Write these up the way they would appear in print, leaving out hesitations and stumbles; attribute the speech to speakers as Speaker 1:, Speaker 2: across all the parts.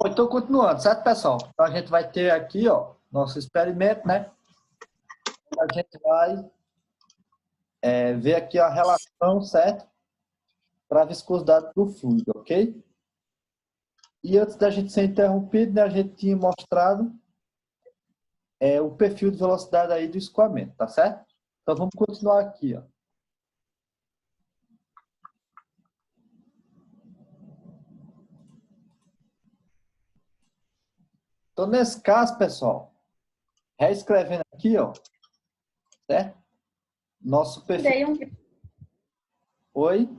Speaker 1: Bom, então, continuando, certo, pessoal? Então, a gente vai ter aqui, ó, nosso experimento, né? A gente vai ver aqui a relação, certo? Para a viscosidade do fluido, ok? E antes da gente ser interrompido, né, a gente tinha mostrado o perfil de velocidade aí do escoamento, tá certo? Então, vamos continuar aqui, ó. Então, nesse caso, pessoal, reescrevendo aqui, ó, certo? Nosso perfil... Oi?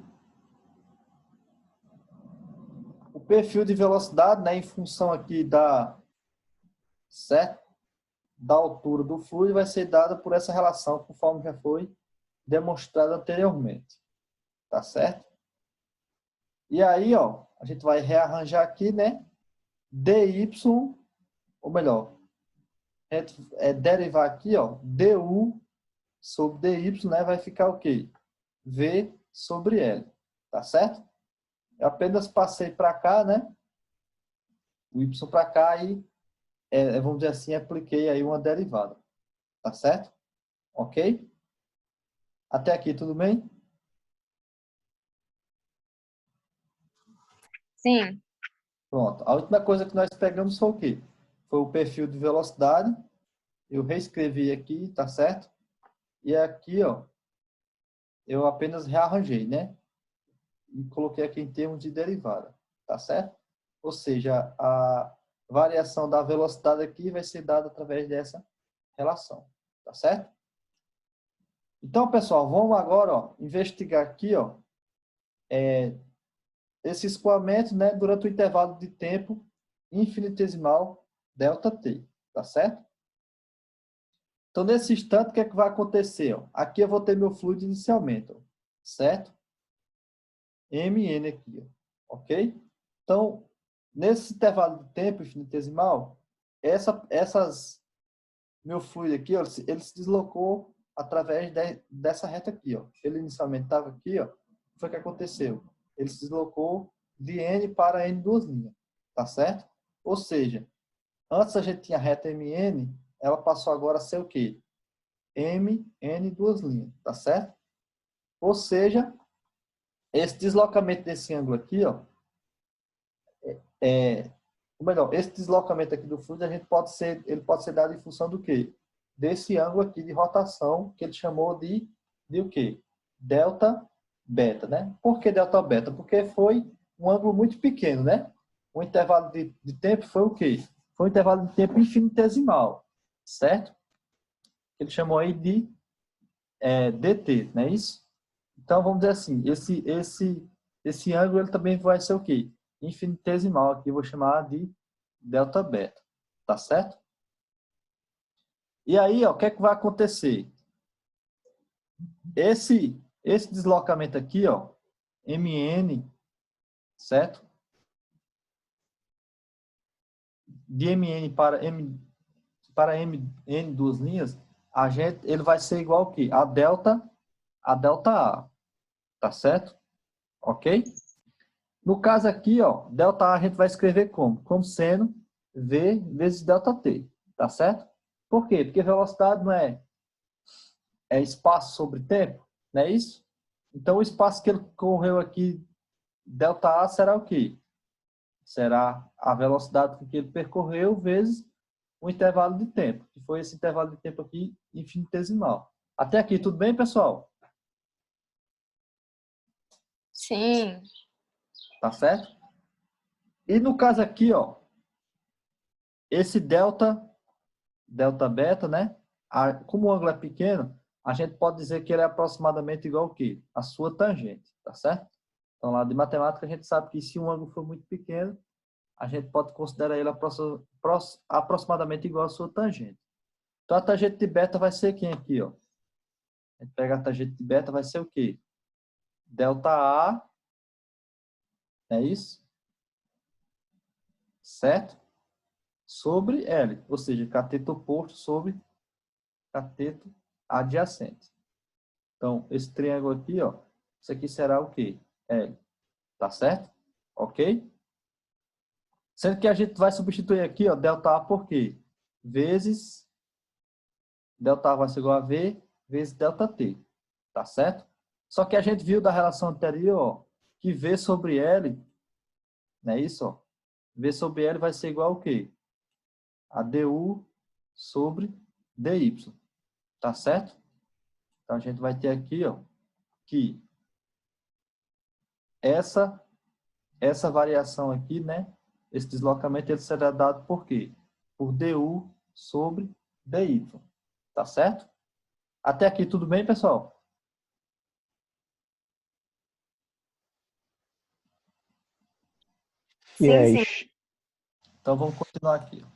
Speaker 1: O perfil de velocidade, né, em função aqui certo? Da altura do fluido vai ser dada por essa relação, conforme já foi demonstrado anteriormente. Tá certo? E aí, ó, a gente vai rearranjar aqui, né? dy, ou melhor, a gente derivar aqui, ó, du sobre dy, né? Vai ficar o quê? V sobre L. Tá certo? Eu apenas passei para cá, né? O y para cá e, vamos dizer assim, apliquei aí uma derivada. Tá certo? Ok? Até aqui, tudo bem?
Speaker 2: Sim.
Speaker 1: Pronto. A última coisa que nós pegamos foi o quê? Foi o perfil de velocidade. Eu reescrevi aqui, tá certo? E aqui, ó, eu apenas rearranjei, né? E coloquei aqui em termos de derivada, tá certo? Ou seja, a variação da velocidade aqui vai ser dada através dessa relação, tá certo? Então, pessoal, vamos agora, ó, investigar aqui, ó, esse escoamento, né, durante o intervalo de tempo infinitesimal ΔT, tá certo? Então, nesse instante, o que é que vai acontecer? Ó? Aqui eu vou ter meu fluido inicialmente, ó, certo? Mn aqui, ó, ok? Então, nesse intervalo de tempo infinitesimal, meu fluido aqui, ó, ele se deslocou através dessa reta aqui. Ó. Ele inicialmente estava aqui, ó. O que foi que aconteceu? Ele se deslocou de N para N duas linhas, tá certo? Ou seja, antes a gente tinha a reta Mn, ela passou agora a ser o quê? Mn duas linhas, tá certo? Ou seja, esse deslocamento desse ângulo aqui, ó, ou melhor, esse deslocamento aqui do fluido, ele pode ser dado em função do quê? Desse ângulo aqui de rotação, que ele chamou de o quê? Delta beta, né? Por que delta beta? Porque foi um ângulo muito pequeno, né? O intervalo de tempo foi o quê? Foi um intervalo de tempo infinitesimal, certo? Ele chamou aí de dt, não é isso? Então, vamos dizer assim, esse ângulo ele também vai ser o quê? Infinitesimal, aqui eu vou chamar de delta beta, tá certo? E aí, ó, o que é que vai acontecer? Esse deslocamento aqui, ó, Mn, certo? De Mn para Mn duas linhas, ele vai ser igual ao quê? A delta A, tá certo? Ok? No caso aqui, ó, delta A a gente vai escrever como? Como seno V vezes delta T, tá certo? Por quê? Porque velocidade não é espaço sobre tempo, não é isso? Então, o espaço que ele correu aqui, delta A, será o quê? Será a velocidade que ele percorreu vezes o intervalo de tempo, que foi esse intervalo de tempo aqui infinitesimal. Até aqui, tudo bem, pessoal?
Speaker 2: Sim.
Speaker 1: Tá certo? E no caso aqui, ó, esse delta beta, né? Como o ângulo é pequeno, a gente pode dizer que ele é aproximadamente igual ao quê? A sua tangente, tá certo? Então, lá de matemática, a gente sabe que se um ângulo for muito pequeno, a gente pode considerar ele aproximadamente igual à sua tangente. Então, a tangente de beta vai ser quem aqui, ó? A gente pega a tangente de beta, vai ser o quê? Delta A, é isso? Certo? Sobre L, ou seja, cateto oposto sobre cateto adjacente. Então, esse triângulo aqui, ó, isso aqui será o quê? L. Tá certo? Ok? Sendo que a gente vai substituir aqui, ó, ΔA por quê? Vezes, ΔA vai ser igual a V vezes ΔT, tá certo? Só que a gente viu da relação anterior, ó, que V sobre L, não é isso? Ó? V sobre L vai ser igual ao quê? A du sobre dy, tá certo? Então, a gente vai ter aqui, ó, que essa variação aqui, né? Esse deslocamento ele será dado por quê? Por du sobre dy, tá certo? Até aqui tudo bem, pessoal?
Speaker 2: Sim, sim.
Speaker 3: Yes.
Speaker 1: Então, vamos continuar aqui. Ó.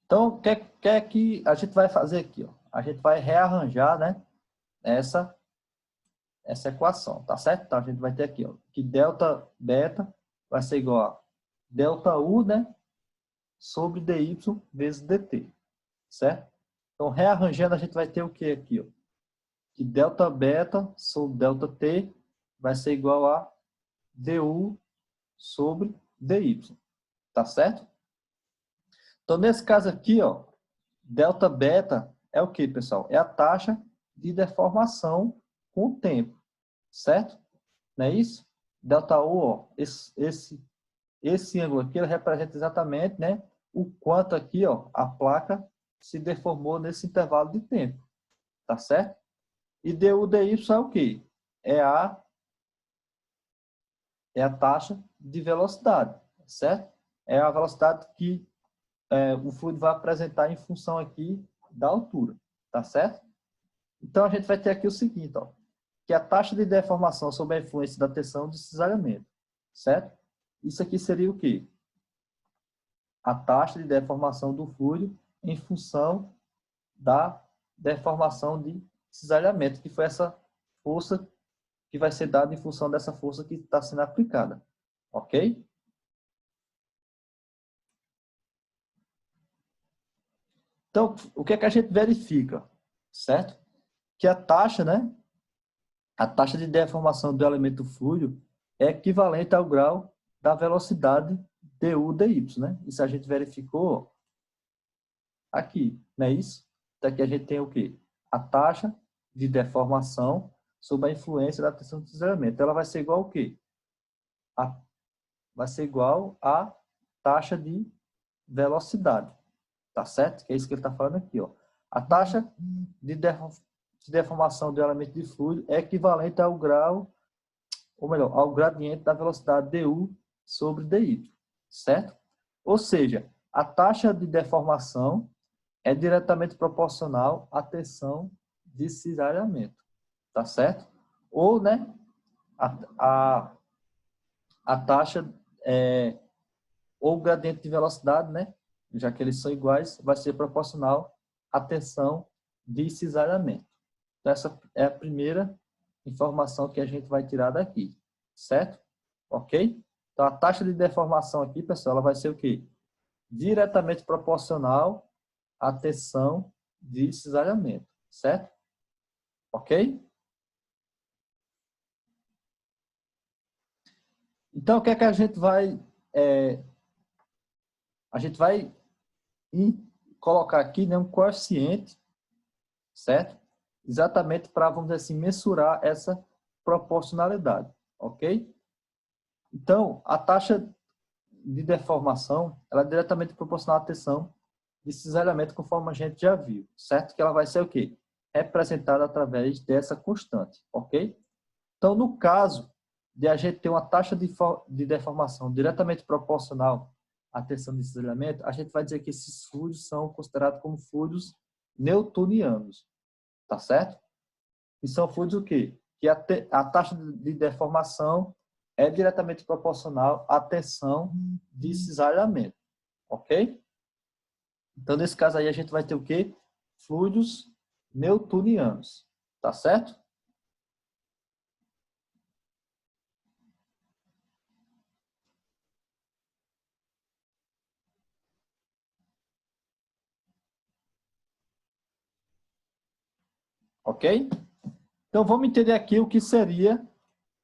Speaker 1: Então, o que a gente vai fazer aqui? Ó? A gente vai rearranjar, né, essa equação, tá certo? Então, a gente vai ter aqui, ó, que delta beta vai ser igual a delta U, né, sobre dy vezes dt, certo? Então, rearranjando, a gente vai ter o que aqui? Ó? Que delta beta sobre delta t vai ser igual a du sobre dy, tá certo? Então, nesse caso aqui, ó, delta beta é o que, pessoal? É a taxa de deformação com o tempo, certo? Não é isso? Delta U, ó, esse ângulo aqui ele representa exatamente, né, o quanto aqui, ó, a placa se deformou nesse intervalo de tempo, tá certo? E du dy é o quê? É a taxa de velocidade, certo? É a velocidade que o fluido vai apresentar em função aqui da altura, tá certo? Então, a gente vai ter aqui o seguinte, ó, que a taxa de deformação sob a influência da tensão de cisalhamento, certo? Isso aqui seria o quê? A taxa de deformação do fluido em função da deformação de cisalhamento, que foi essa força que vai ser dada em função dessa força que está sendo aplicada, ok? Então, o que é que a gente verifica, certo? Que a taxa, né? A taxa de deformação do elemento fluido é equivalente ao grau da velocidade du dy, né? Isso a gente verificou aqui, não é isso? Daqui a gente tem o quê? A taxa de deformação sob a influência da tensão do deslizamento. Ela vai ser igual ao quê? Vai ser igual à taxa de velocidade, tá certo? Que é isso que ele está falando aqui, ó. A taxa de deformação do elemento de fluido é equivalente ao grau, ou melhor, ao gradiente da velocidade du sobre dy, certo? Ou seja, a taxa de deformação é diretamente proporcional à tensão de cisalhamento, tá certo? Ou, né, a taxa, ou o gradiente de velocidade, né, já que eles são iguais, vai ser proporcional à tensão de cisalhamento. Então, essa é a primeira informação que a gente vai tirar daqui, certo? Ok? Então, a taxa de deformação aqui, pessoal, ela vai ser o quê? Diretamente proporcional à tensão de cisalhamento, certo? Ok? Então, o que é que a gente vai... a gente vai colocar aqui, né, um coeficiente, certo? Exatamente para, vamos dizer assim, mensurar essa proporcionalidade, ok? Então, a taxa de deformação, ela é diretamente proporcional à tensão de cisalhamento, conforme a gente já viu, certo? Que ela vai ser o quê? Representada através dessa constante, ok? Então, no caso de a gente ter uma taxa de deformação diretamente proporcional à tensão de cisalhamento, a gente vai dizer que esses fluidos são considerados como fluidos newtonianos, tá certo? E são fluidos o quê? Que a taxa de deformação é diretamente proporcional à tensão de cisalhamento, ok? Então, nesse caso aí, a gente vai ter o quê? Fluidos newtonianos, tá certo? Ok? Então, vamos entender aqui o que seria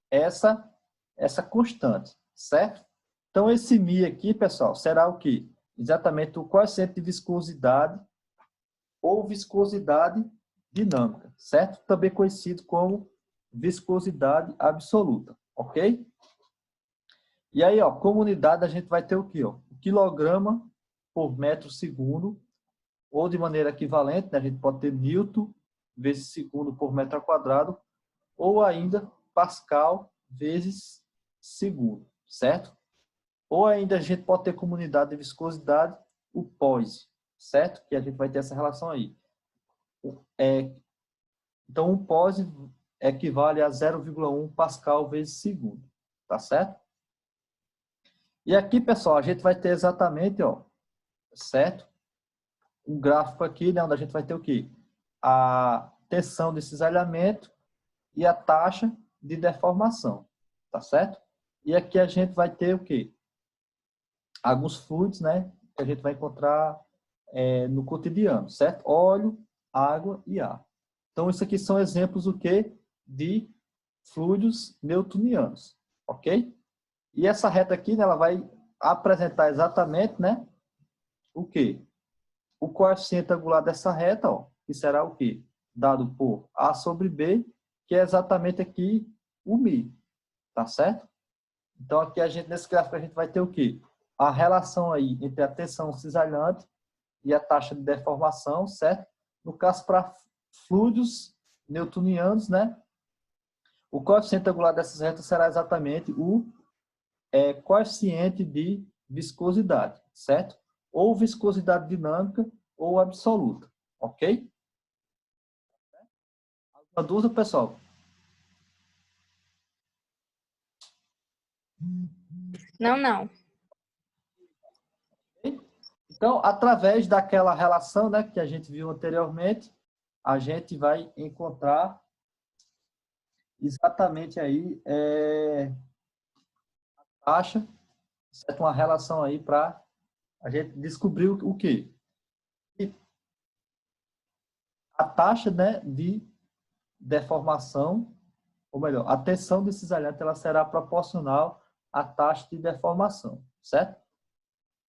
Speaker 1: essa constante, certo? Então, esse μ aqui, pessoal, será o quê? Exatamente o coeficiente de viscosidade ou viscosidade dinâmica, certo? Também conhecido como viscosidade absoluta, ok? E aí, ó, como unidade a gente vai ter o quê? Ó? O quilograma por metro segundo, ou de maneira equivalente, né? A gente pode ter newton vezes segundo por metro quadrado, ou ainda pascal vezes segundo, certo? Ou ainda a gente pode ter como unidade de viscosidade o poise, certo? Que a gente vai ter essa relação aí. Então, o poise equivale a 0,1 pascal vezes segundo, tá certo? E aqui, pessoal, a gente vai ter exatamente, ó, certo? Um gráfico aqui, né, onde a gente vai ter o quê? A tensão de cisalhamento e a taxa de deformação, tá certo? E aqui a gente vai ter o quê? Alguns fluidos, né, que a gente vai encontrar no cotidiano, certo? Óleo, água e ar. Então, isso aqui são exemplos o quê? De fluidos newtonianos, ok? E essa reta aqui, né, ela vai apresentar exatamente, né, o quê? O coeficiente angular dessa reta, ó, que será o quê? Dado por A sobre B, que é exatamente aqui o μ, tá certo? Então, aqui a gente, nesse gráfico a gente vai ter o quê? A relação aí entre a tensão cisalhante e a taxa de deformação, certo? No caso, para fluidos newtonianos, né? O coeficiente angular dessas retas será exatamente o coeficiente de viscosidade, certo? Ou viscosidade dinâmica ou absoluta, ok? Alguma dúvida, pessoal?
Speaker 2: Não, não.
Speaker 1: Então, através daquela relação, né, que a gente viu anteriormente, a gente vai encontrar exatamente aí a taxa, certo? Uma relação aí para a gente descobrir o quê? A taxa, né, de deformação, ou melhor, a tensão de cisalhamento, ela será proporcional à taxa de deformação, certo?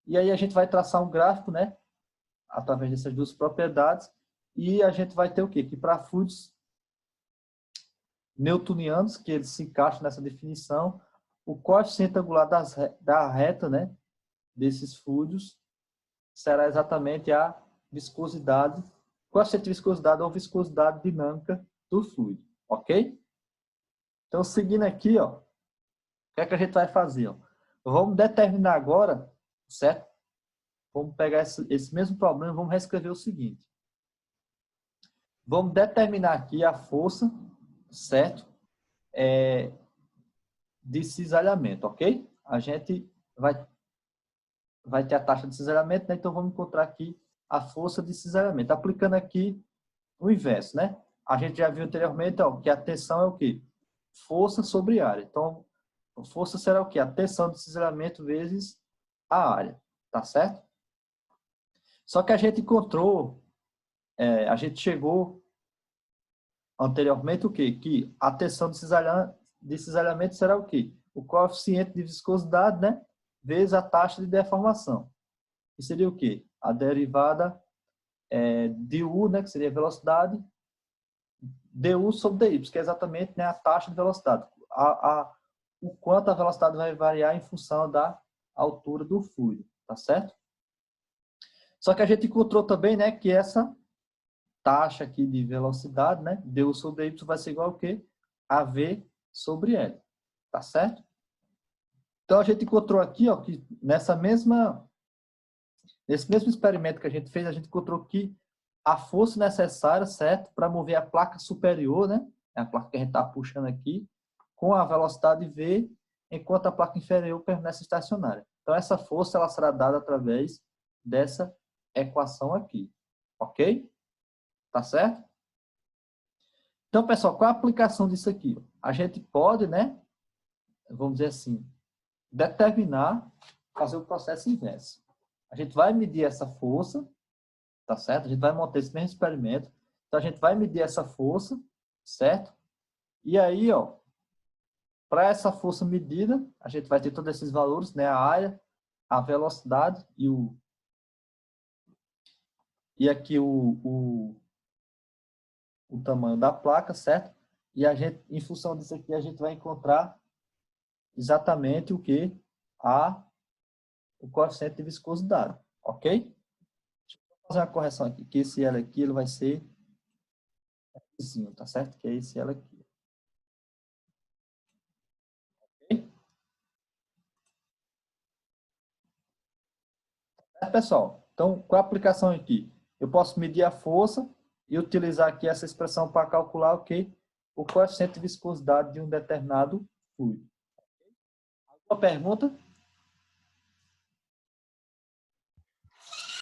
Speaker 1: E aí a gente vai traçar um gráfico, né, através dessas duas propriedades, e a gente vai ter o quê? Que para fluidos newtonianos, que eles se encaixam nessa definição, o coeficiente angular da reta, né, desses fluidos será exatamente a viscosidade, coeficiente de viscosidade ou viscosidade dinâmica do fluido, ok? Então, seguindo aqui, ó, o que é que a gente vai fazer? Ó? Vamos determinar agora, certo? Vamos pegar esse mesmo problema, vamos reescrever o seguinte. Vamos determinar aqui a força, certo? De cisalhamento, ok? A gente vai ter a taxa de cisalhamento, né? Então vamos encontrar aqui a força de cisalhamento. Aplicando aqui o inverso, né? A gente já viu anteriormente, ó, que a tensão é o quê? Força sobre área. Então, a força será o quê? A tensão de cisalhamento vezes a área, tá certo? Só que a gente encontrou, a gente chegou anteriormente o quê? Que a tensão de cisalhamento será o quê? O coeficiente de viscosidade, né? Vezes a taxa de deformação. Que seria o quê? A derivada de U, né? Que seria a velocidade, du sobre dy, que é exatamente, né, a taxa de velocidade. O quanto a velocidade vai variar em função da altura do fluido, tá certo? Só que a gente encontrou também, né, que essa taxa aqui de velocidade, né, du sobre dy vai ser igual ao quê? A v sobre L, tá certo? Então a gente encontrou aqui, ó, que nesse mesmo experimento que a gente fez, a gente encontrou que a força necessária, certo, para mover a placa superior, né, é a placa que a gente está puxando aqui, com a velocidade v, enquanto a placa inferior permanece estacionária. Então essa força ela será dada através dessa equação aqui, ok? Tá certo? Então, pessoal, qual é a aplicação disso aqui? A gente pode, né, vamos dizer assim, determinar, fazer o processo inverso. A gente vai medir essa força, tá certo? A gente vai montar esse mesmo experimento. Então, a gente vai medir essa força, certo? E aí, ó, Para essa força medida, a gente vai ter todos esses valores, né? A área, a velocidade e aqui o tamanho da placa, certo? E a gente, em função disso aqui, a gente vai encontrar exatamente o que? O coeficiente de viscosidade, ok? Deixa eu fazer uma correção aqui, que esse L aqui ele vai ser vizinho, tá certo? Que é esse L aqui. Ok? Pessoal, então, com a aplicação aqui, eu posso medir a força e utilizar aqui essa expressão para calcular o que? O coeficiente de viscosidade de um determinado fluido. Alguma pergunta?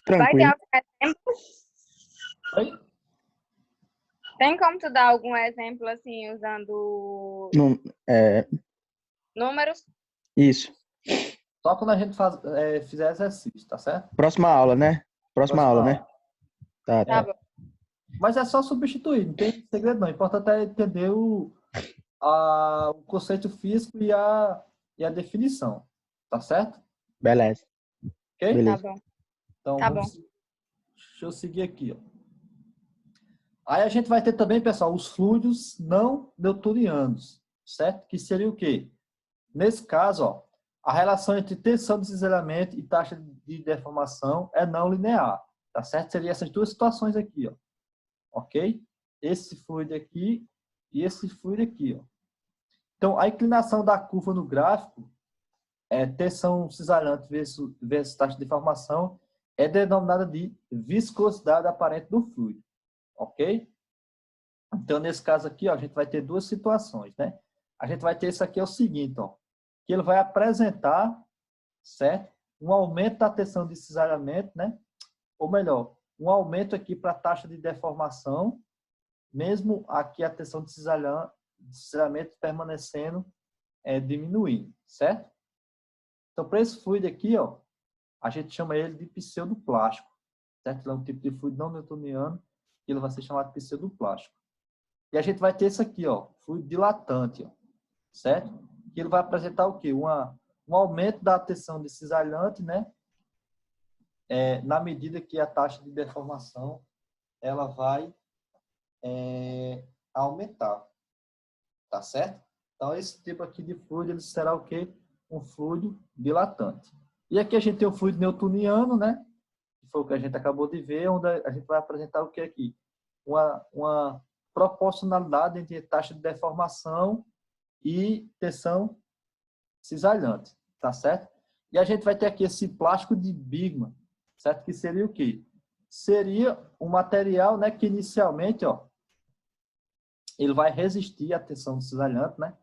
Speaker 2: Vai ter
Speaker 3: Tranquilo.
Speaker 2: algum exemplo?
Speaker 1: Oi?
Speaker 2: Tem como tu dar algum exemplo, assim, usando
Speaker 3: Não,
Speaker 2: números?
Speaker 3: isso.
Speaker 1: Só quando a gente fizer exercício, tá certo?
Speaker 3: Próxima aula, né? Próxima aula, né? Tá,
Speaker 2: Tá
Speaker 3: tá.
Speaker 2: bom.
Speaker 1: Mas é só substituir, não tem segredo não. O importante é entender o conceito físico e a definição. Tá certo?
Speaker 3: Beleza.
Speaker 1: Ok?
Speaker 3: Beleza.
Speaker 2: Tá bom.
Speaker 1: Então,
Speaker 2: Tá bom.
Speaker 1: deixa eu seguir aqui. Ó. Aí a gente vai ter também, pessoal, os fluidos não newtonianos, certo? Que seria o quê? Nesse caso, ó, a relação entre tensão de cisalhamento e taxa de deformação é não linear, tá certo? Seria essas duas situações aqui, ó. Ok? Esse fluido aqui e esse fluido aqui, ó. Então, a inclinação da curva no gráfico, tensão cisalhante versus taxa de deformação, é denominada de viscosidade aparente do fluido. Ok? Então, nesse caso aqui, ó, a gente vai ter duas situações, né? A gente vai ter isso aqui, é o seguinte, ó, que ele vai apresentar, certo? Um aumento da tensão de cisalhamento, né? Ou melhor, um aumento aqui para a taxa de deformação, mesmo aqui a tensão de cisalhamento permanecendo diminuindo, certo? Então, para esse fluido aqui, ó, a gente chama ele de pseudoplástico, certo? Ele é um tipo de fluido não newtoniano e ele vai ser chamado de pseudoplástico. E a gente vai ter isso aqui, ó, fluido dilatante, ó, certo? Que ele vai apresentar o quê? Um aumento da tensão de cisalhante, né? Na medida que a taxa de deformação ela vai aumentar, tá certo? Então, esse tipo aqui de fluido ele será o quê? Um fluido dilatante. E aqui a gente tem o fluido newtoniano, né? Que foi o que a gente acabou de ver, onde a gente vai apresentar o que aqui? Uma proporcionalidade entre taxa de deformação e tensão cisalhante, tá certo? E a gente vai ter aqui esse plástico de Bigman, certo? Que seria o quê? Seria um material, né, que inicialmente, ó, ele vai resistir à tensão cisalhante, né?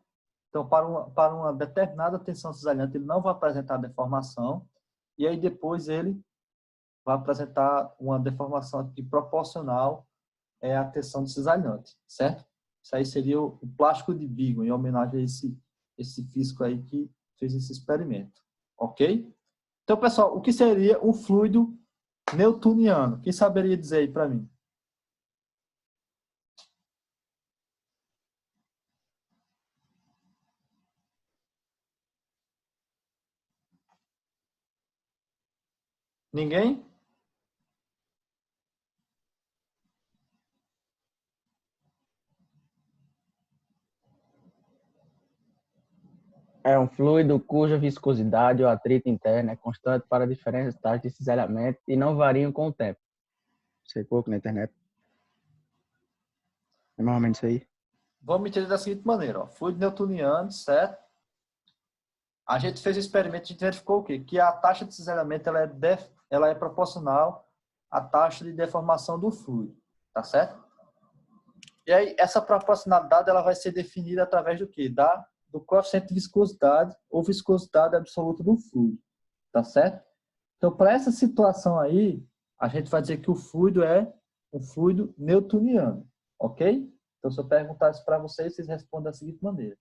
Speaker 1: Então, para uma determinada tensão cisalhante, ele não vai apresentar deformação, e aí depois ele vai apresentar uma deformação aqui proporcional à tensão cisalhante, certo? Isso aí seria o plástico de Bigman, em homenagem a esse físico aí que fez esse experimento, ok? Então, pessoal, o que seria um fluido newtoniano? Quem saberia dizer aí para mim? Ninguém?
Speaker 3: É um fluido cuja viscosidade ou atrito interno é constante para diferentes taxas de cisalhamento e não variam com o tempo. Sei pouco na internet. É mais ou menos isso aí.
Speaker 1: Vamos entender da seguinte maneira, ó. Fluido newtoniano, certo? A gente fez o experimento, a gente verificou o quê? Que a taxa de cisalhamento ela é proporcional à taxa de deformação do fluido, tá certo? E aí, essa proporcionalidade ela vai ser definida através do quê? Do coeficiente de viscosidade ou viscosidade absoluta do fluido, tá certo? Então, para essa situação aí, a gente vai dizer que o fluido é um fluido newtoniano, ok? Então, se eu perguntasse para vocês, vocês respondem da seguinte maneira.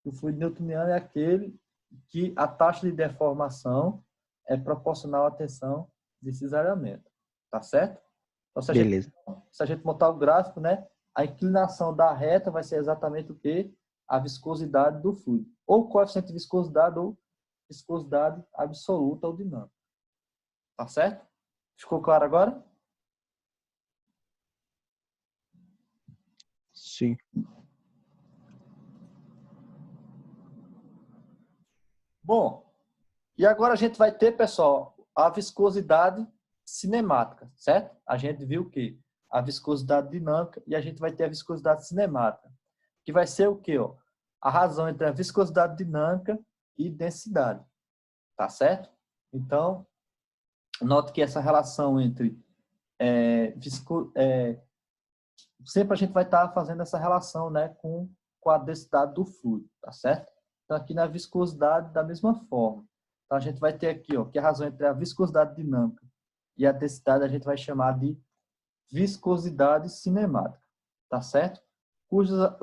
Speaker 1: O fluido newtoniano é aquele que a taxa de deformação é proporcional à tensão de cisalhamento, tá certo? Então,
Speaker 3: Beleza.
Speaker 1: se a gente montar o gráfico, né, a inclinação da reta vai ser exatamente o quê? a viscosidade do fluido. Ou coeficiente de viscosidade ou viscosidade absoluta ou dinâmica. Tá certo? Ficou claro agora?
Speaker 3: Sim.
Speaker 1: Bom, e agora a gente vai ter, pessoal, a viscosidade cinemática, certo? A gente viu que a viscosidade dinâmica e a gente vai ter a viscosidade cinemática, que vai ser o quê? Ó? A razão entre a viscosidade dinâmica e densidade, tá certo? Então, note que essa relação entre sempre a gente vai estar fazendo essa relação, né, com a densidade do fluido, tá certo? Então, aqui na viscosidade, da mesma forma. Então, a gente vai ter aqui, ó, que a razão entre a viscosidade dinâmica e a densidade a gente vai chamar de viscosidade cinemática, tá certo? Cuja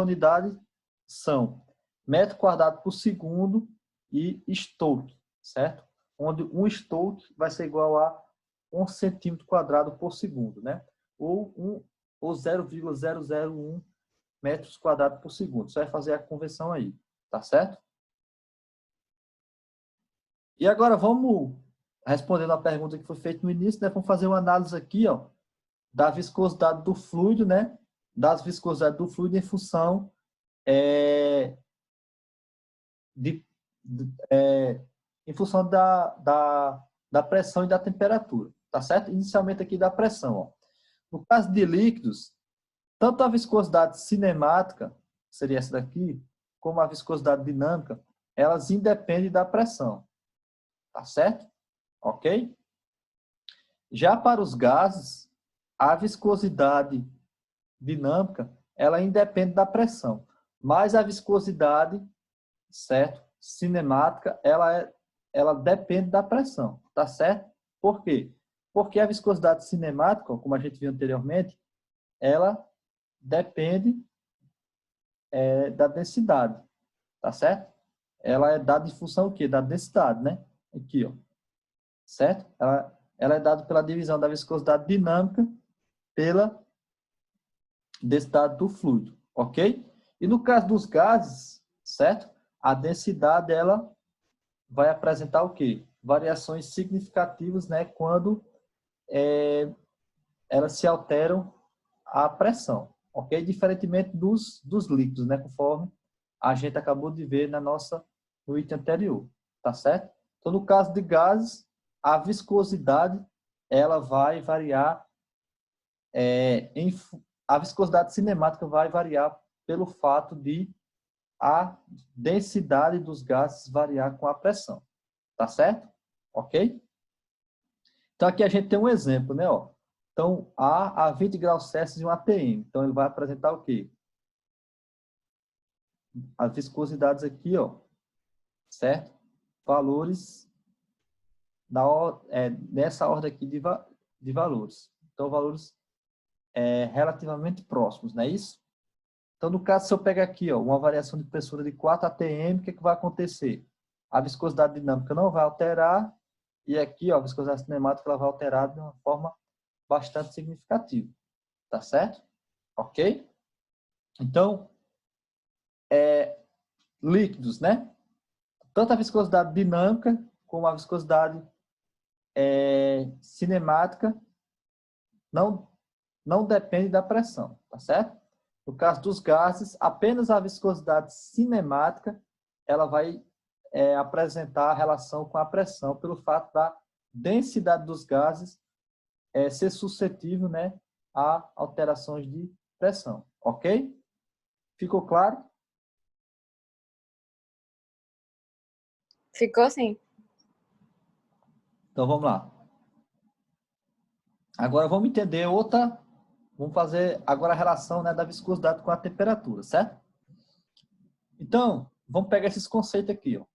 Speaker 1: unidade são metro quadrado por segundo e Stokes, certo? Onde um Stokes vai ser igual a 1 centímetro quadrado por segundo, né? Ou 0,001 metros quadrados por segundo. Você vai fazer a conversão aí, tá certo? E agora vamos respondendo a pergunta que foi feita no início, né? Vamos fazer uma análise aqui, ó, da viscosidade do fluido, né? Das viscosidades do fluido em função em função da pressão e da temperatura, tá certo? Inicialmente aqui da pressão, ó. No caso de líquidos, tanto a viscosidade cinemática, seria essa daqui, como a viscosidade dinâmica, elas independem da pressão, tá certo? Ok? Já para os gases, a viscosidade dinâmica, ela independe da pressão, mas a viscosidade, certo? Cinemática, ela depende da pressão, tá certo? Por quê? Porque a viscosidade cinemática, como a gente viu anteriormente, ela depende da densidade, tá certo? Ela é dada em função do quê? Da densidade, né? Aqui, ó. Certo? Ela é dada pela divisão da viscosidade dinâmica pela densidade do fluido, ok? E no caso dos gases, certo? A densidade, ela vai apresentar o quê? Variações significativas, né? Quando elas se alteram a pressão, ok? Diferentemente dos líquidos, né? Conforme a gente acabou de ver no item anterior, tá certo? Então, no caso de gases, a viscosidade, ela vai variar, a viscosidade cinemática vai variar pelo fato de a densidade dos gases variar com a pressão, tá certo? Ok? Então, aqui a gente tem um exemplo, né? Ó. Então, a 20 graus Celsius e um ATM. Então, ele vai apresentar o quê? As viscosidades aqui, ó, certo? Valores nessa ordem aqui de valores. Então, valores relativamente próximos, não é isso? Então, no caso, se eu pegar aqui, ó, uma variação de pressura de 4 atm, o que vai acontecer? A viscosidade dinâmica não vai alterar, e aqui, ó, a viscosidade cinemática ela vai alterar de uma forma bastante significativa. Tá certo? Ok? Então, líquidos, né? Tanto a viscosidade dinâmica como a viscosidade cinemática não depende da pressão, tá certo? No caso dos gases, apenas a viscosidade cinemática ela vai apresentar a relação com a pressão pelo fato da densidade dos gases ser suscetível, né, a alterações de pressão, ok? Ficou claro?
Speaker 2: Ficou sim.
Speaker 1: Então, vamos lá. Agora, vamos entender vamos fazer agora a relação, né, da viscosidade com a temperatura, certo? Então, vamos pegar esses conceitos aqui, ó.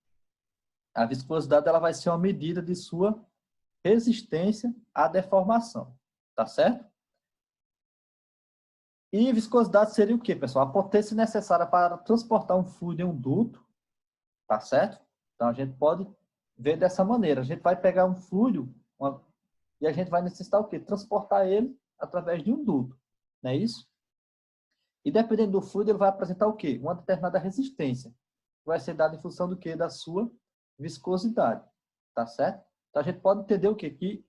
Speaker 1: A viscosidade ela vai ser uma medida de sua resistência à deformação, tá certo? E viscosidade seria o quê, pessoal? A potência necessária para transportar um fluido em um duto, tá certo? Então, a gente pode ver dessa maneira. A gente vai pegar um fluido e a gente vai necessitar o quê? Transportar ele através de um duto, não é isso? E dependendo do fluido, ele vai apresentar o quê? Uma determinada resistência. Vai ser dada em função do quê? Da sua viscosidade. Tá certo? Então, a gente pode entender o quê? Que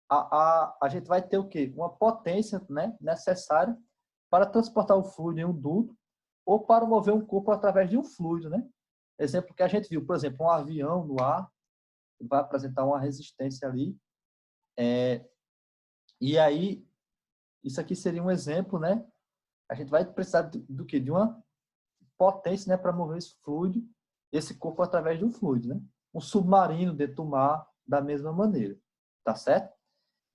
Speaker 1: a gente vai ter o quê? Uma potência, né, necessária para transportar o fluido em um duto ou para mover um corpo através de um fluido, né? Exemplo que a gente viu, por exemplo, um avião no ar vai apresentar uma resistência ali. E aí, isso aqui seria um exemplo, né? A gente vai precisar do quê? De uma potência, né, para mover esse fluido, esse corpo através de um fluido, né? Um submarino dentro do mar, da mesma maneira, tá certo?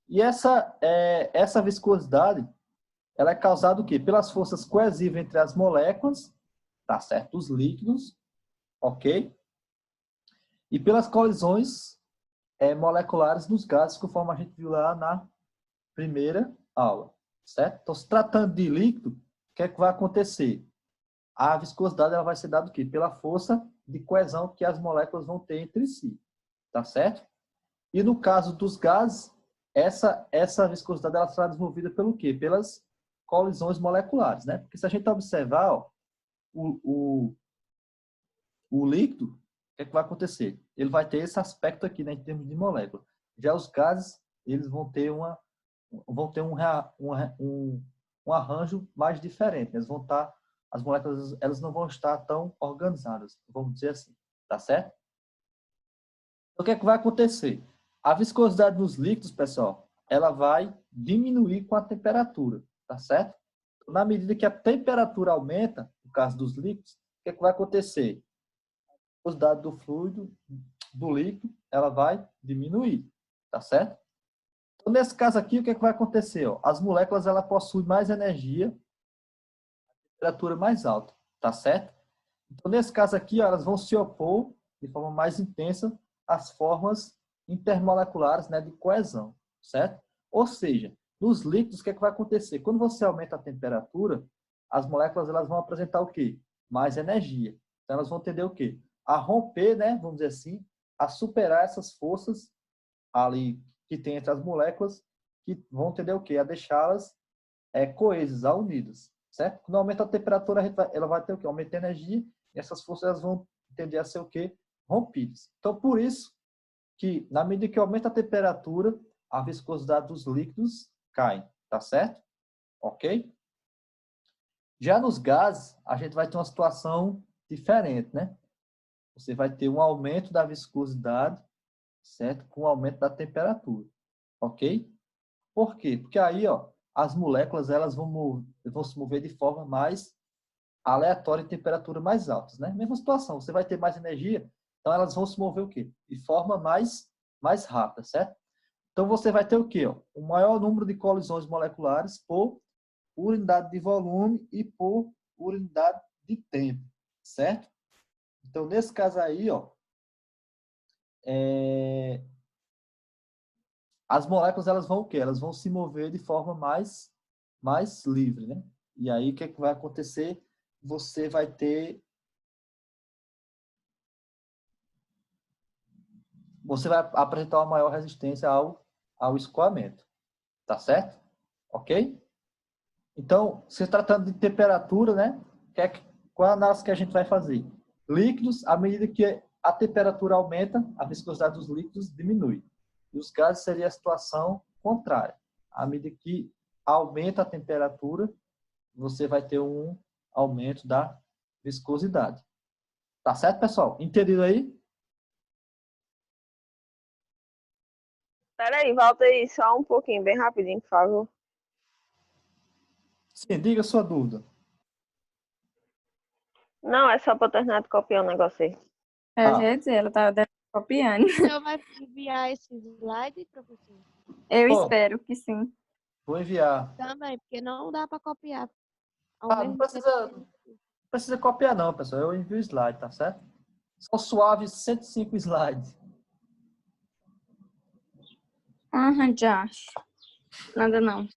Speaker 1: E essa viscosidade, ela é causada o quê? Pelas forças coesivas entre as moléculas, tá certo? Dos líquidos, ok? E pelas colisões moleculares dos gases, conforme a gente viu lá na primeira aula, certo? Então, se tratando de líquido, o que é que vai acontecer? A viscosidade ela vai ser dada o quê? Pela força de coesão que as moléculas vão ter entre si, tá certo? E no caso dos gases, essa viscosidade ela será desenvolvida pelo quê? Pelas colisões moleculares, né? Porque se a gente observar, ó, o líquido, o que é que vai acontecer? Ele vai ter esse aspecto aqui, né, em termos de molécula. Já os gases, eles vão ter um arranjo mais diferente. Eles vão estar, as moléculas elas não vão estar tão organizadas, vamos dizer assim, tá certo? Então, o que é que vai acontecer? A viscosidade dos líquidos, pessoal, ela vai diminuir com a temperatura, tá certo? Na medida que a temperatura aumenta, no caso dos líquidos, o que é que vai acontecer? A viscosidade do fluido, do líquido, ela vai diminuir, tá certo? Então, nesse caso aqui, o que é que vai acontecer? Ó? As moléculas ela possuem mais energia, a temperatura mais alta, tá certo? Então, nesse caso aqui, ó, elas vão se opor de forma mais intensa às formas intermoleculares, né, de coesão, certo? Ou seja, nos líquidos, o que é que vai acontecer? Quando você aumenta a temperatura, as moléculas elas vão apresentar o quê? Mais energia. Então, elas vão tender o quê? A romper, né, vamos dizer assim, a superar essas forças ali que tem entre as moléculas, que vão tender o quê? A deixá-las coesas, unidas, certo? Quando aumenta a temperatura, ela vai ter o quê? Aumenta a energia e essas forças elas vão tender a ser o quê? Rompidas. Então, por isso que, na medida que aumenta a temperatura, a viscosidade dos líquidos cai, tá certo? Ok? Já nos gases, a gente vai ter uma situação diferente, né? Você vai ter um aumento da viscosidade, certo? Com o aumento da temperatura, ok? Por quê? Porque aí, ó, as moléculas elas vão se mover de forma mais aleatória em temperatura mais altas, né? Mesma situação, você vai ter mais energia, então elas vão se mover o quê? De forma mais rápida, certo? Então você vai ter o quê? Ó? O maior número de colisões moleculares por unidade de volume e por unidade de tempo, certo? Então nesse caso aí, ó, as moléculas elas vão o quê? Elas vão se mover de forma mais livre, né? E aí o que é que vai acontecer? Você vai apresentar uma maior resistência ao escoamento, tá certo? Ok? Então, se tratando de temperatura, né? Qual é a análise que a gente vai fazer? Líquidos, à medida que a temperatura aumenta, a viscosidade dos líquidos diminui. E os gases seria a situação contrária. À medida que aumenta a temperatura, você vai ter um aumento da viscosidade. Tá certo, pessoal? Entendido aí?
Speaker 4: Peraí, volta aí só um pouquinho, bem rapidinho, por favor.
Speaker 1: Sim, diga a sua dúvida.
Speaker 4: Não, é só pra eu terminar de copiar o negócio aí.
Speaker 2: Eu já ia dizer, ela tava copiando.
Speaker 5: O senhor vai enviar esse slide, professor?
Speaker 2: Eu
Speaker 1: Bom.
Speaker 2: espero que sim.
Speaker 1: Vou enviar.
Speaker 5: Também, porque não dá para copiar.
Speaker 1: Não precisa copiar não, pessoal. Eu envio o slide, tá certo? São suaves 105 slides.
Speaker 2: Já. Nada não.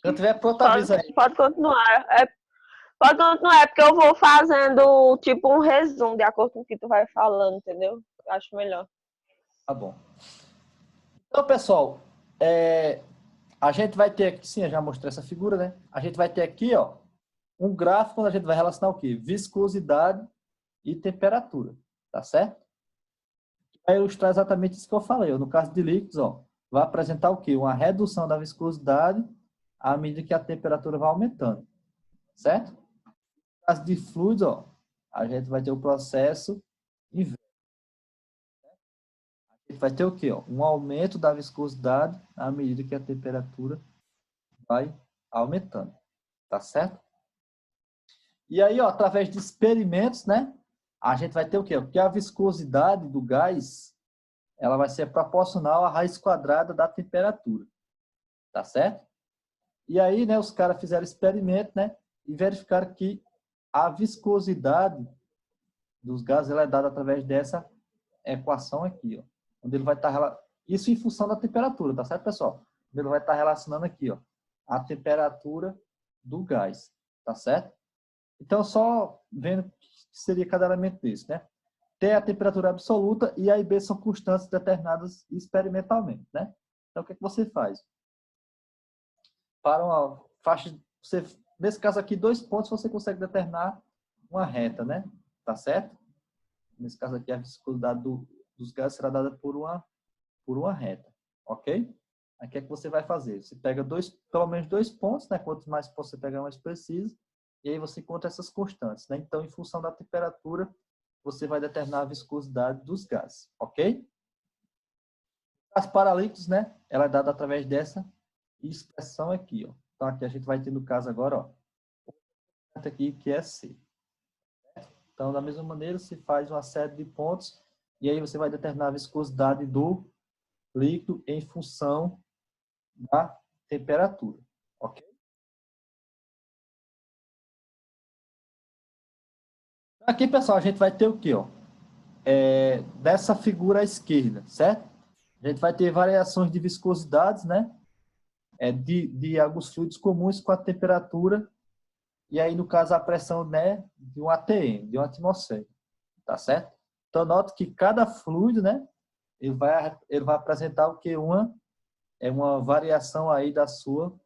Speaker 1: Quando tiver pronto, avisa aí.
Speaker 4: Pode continuar. Pode continuar, é porque eu vou fazendo tipo um resumo de acordo com o que tu vai falando, entendeu? Acho melhor.
Speaker 1: Tá bom. Então, pessoal, a gente vai ter aqui, sim, eu já mostrei essa figura, né? A gente vai ter aqui, ó, um gráfico onde a gente vai relacionar o quê? Viscosidade e temperatura, tá certo? Vai ilustrar exatamente isso que eu falei. No caso de líquidos, ó, vai apresentar o quê? Uma redução da viscosidade à medida que a temperatura vai aumentando, certo? No caso de fluidos, ó, a gente vai ter o processo inverso. A gente vai ter o quê? Ó? Um aumento da viscosidade à medida que a temperatura vai aumentando, tá certo? E aí, ó, através de experimentos, né, a gente vai ter o quê? Porque a viscosidade do gás, ela vai ser proporcional à raiz quadrada da temperatura, tá certo? E aí, né, os caras fizeram experimento, né, e verificaram que a viscosidade dos gases ela é dada através dessa equação aqui, ó, onde ele vai estar isso em função da temperatura, tá certo, pessoal? Ele vai estar relacionando aqui, ó, a temperatura do gás, tá certo? Então, só vendo o que seria cada elemento desse, né? T a temperatura absoluta e A e B são constantes determinadas experimentalmente, né? Então, o que é que você faz? Para uma faixa, nesse caso aqui, 2 pontos, você consegue determinar uma reta, né? Tá certo? Nesse caso aqui, a viscosidade dos gases será dada por uma reta, ok? Aí, o que é que você vai fazer? Você pega pelo menos 2 pontos, né? Quanto mais pontos você pegar, mais preciso. E aí você encontra essas constantes, né? Então, em função da temperatura, você vai determinar a viscosidade dos gases, ok? As paralíticos, né? Ela é dada através dessa expressão aqui, ó. Então, aqui a gente vai ter, no caso agora, ó, aqui que é C. Então, da mesma maneira, se faz uma série de pontos e aí você vai determinar a viscosidade do líquido em função da temperatura, ok? Aqui, pessoal, a gente vai ter o quê, ó? Dessa figura à esquerda, certo? A gente vai ter variações de viscosidades, né? De alguns fluidos comuns com a temperatura e aí, no caso, a pressão, né, de um ATM, de uma atmosfera, tá certo? Então, note que cada fluido, né, ele vai apresentar o que? Uma variação aí da sua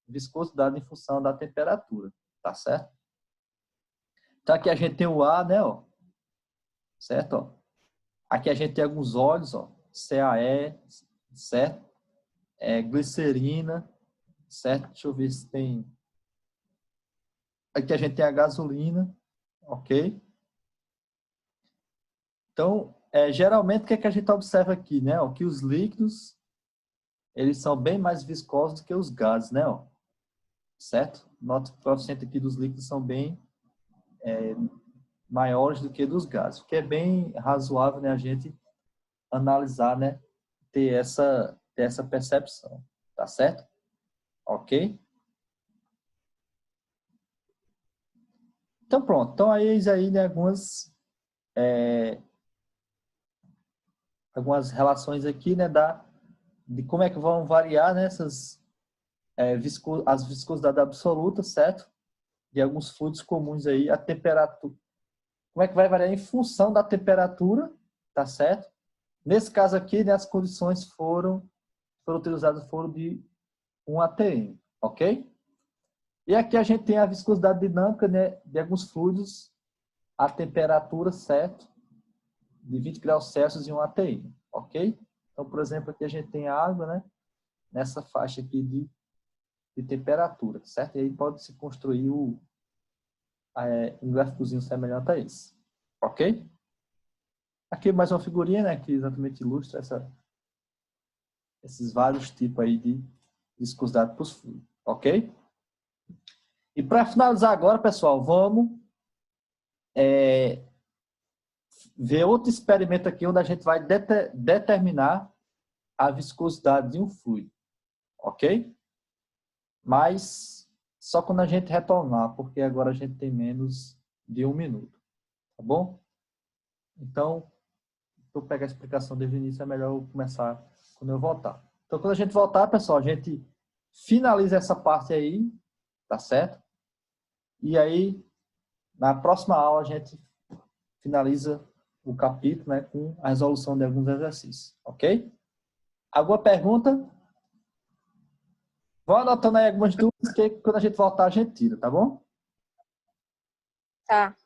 Speaker 1: viscosidade em função da temperatura, tá certo? Então, aqui a gente tem o ar, né, ó, certo? Ó. Aqui a gente tem alguns óleos, ó, CAE, certo? Glicerina, certo? Deixa eu ver se tem... Aqui a gente tem a gasolina, ok? Então, geralmente, o que é que a gente observa aqui, né? Que os líquidos, eles são bem mais viscosos do que os gases, né? Ó, certo? Nota que o coeficiente aqui dos líquidos são bem maiores do que dos gases, o que é bem razoável, né? A gente analisar, né? Ter essa percepção, tá certo? Ok? Então, pronto. Então, aí né, algumas relações aqui, né, de como é que vão variar, né, as viscosidades absolutas, certo? De alguns fluidos comuns aí, a temperatura. Como é que vai variar em função da temperatura, tá certo? Nesse caso aqui, né, as condições foram utilizadas de 1 atm, ok? E aqui a gente tem a viscosidade dinâmica, né, de alguns fluidos a temperatura, certo? De 20 graus Celsius em 1 atm, ok? Então, por exemplo, aqui a gente tem a água, né? Nessa faixa aqui de temperatura, certo? E aí pode-se construir um gráficozinho semelhante a esse, ok? Aqui mais uma figurinha, né? Que exatamente ilustra esses vários tipos aí de viscosidade para os fluidos, ok? E para finalizar agora, pessoal, vamos ver outro experimento aqui onde a gente vai determinar a viscosidade de um fluido, ok? Mas só quando a gente retornar, porque agora a gente tem menos de 1 minuto, tá bom? Então, para eu pegar a explicação desde o início, é melhor eu começar quando eu voltar. Então, quando a gente voltar, pessoal, a gente finaliza essa parte aí, tá certo? E aí, na próxima aula, a gente finaliza o capítulo, né, com a resolução de alguns exercícios, ok? Alguma pergunta? Vou anotando aí algumas dúvidas, que quando a gente voltar a gente tira, tá bom?
Speaker 2: Tá.